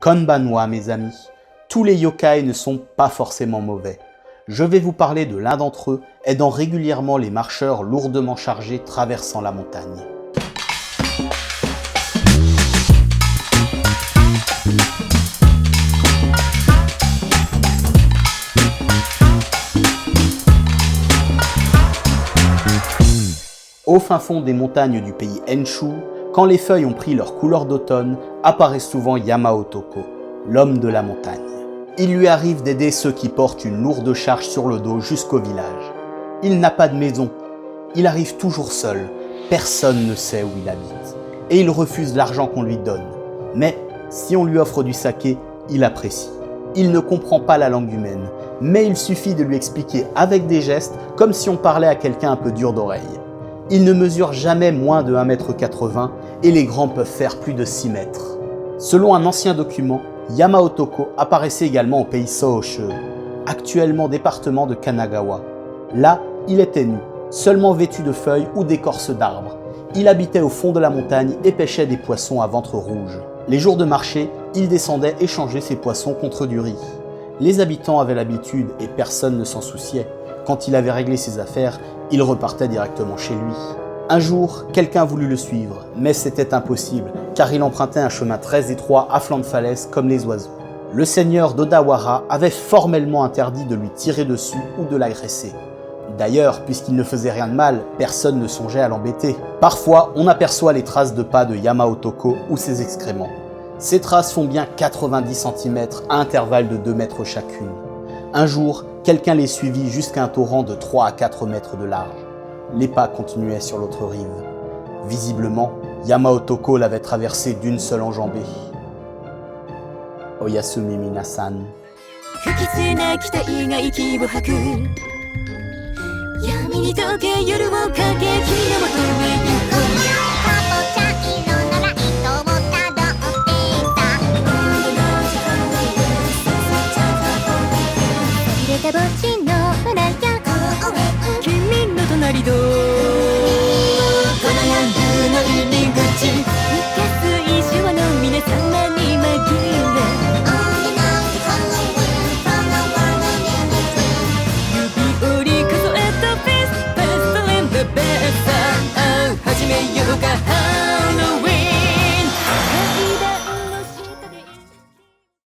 Konbanwa mes amis, tous les yokai ne sont pas forcément mauvais. Je vais vous parler de l'un d'entre eux, aidant régulièrement les marcheurs lourdement chargés traversant la montagne. Au fin fond des montagnes du pays Enshu, quand les feuilles ont pris leur couleur d'automne, apparaît souvent Yamaotoko, l'homme de la montagne. Il lui arrive d'aider ceux qui portent une lourde charge sur le dos jusqu'au village. Il n'a pas de maison, il arrive toujours seul, personne ne sait où il habite, et il refuse l'argent qu'on lui donne. Mais si on lui offre du saké, il apprécie. Il ne comprend pas la langue humaine, mais il suffit de lui expliquer avec des gestes, comme si on parlait à quelqu'un un peu dur d'oreille. Il ne mesure jamais moins de 1,80 m et les grands peuvent faire plus de 6 mètres. Selon un ancien document, Yamaotoko apparaissait également au pays Sohoshu, actuellement département de Kanagawa. Là, il était nu, seulement vêtu de feuilles ou d'écorces d'arbres. Il habitait au fond de la montagne et pêchait des poissons à ventre rouge. Les jours de marché, il descendait échanger ses poissons contre du riz. Les habitants avaient l'habitude et personne ne s'en souciait. Quand il avait réglé ses affaires, il repartait directement chez lui. Un jour, quelqu'un voulut le suivre, mais c'était impossible, car il empruntait un chemin très étroit à flanc de falaise comme les oiseaux. Le seigneur d'Odawara avait formellement interdit de lui tirer dessus ou de l'agresser. D'ailleurs, puisqu'il ne faisait rien de mal, personne ne songeait à l'embêter. Parfois, on aperçoit les traces de pas de Yamaotoko ou ses excréments. Ces traces font bien 90 cm à intervalles de 2 mètres chacune. Un jour, quelqu'un les suivit jusqu'à un torrent de 3 à 4 mètres de large. Les pas continuaient sur l'autre rive. Visiblement, Yamaotoko l'avait traversé d'une seule enjambée. Oyasumi minasan.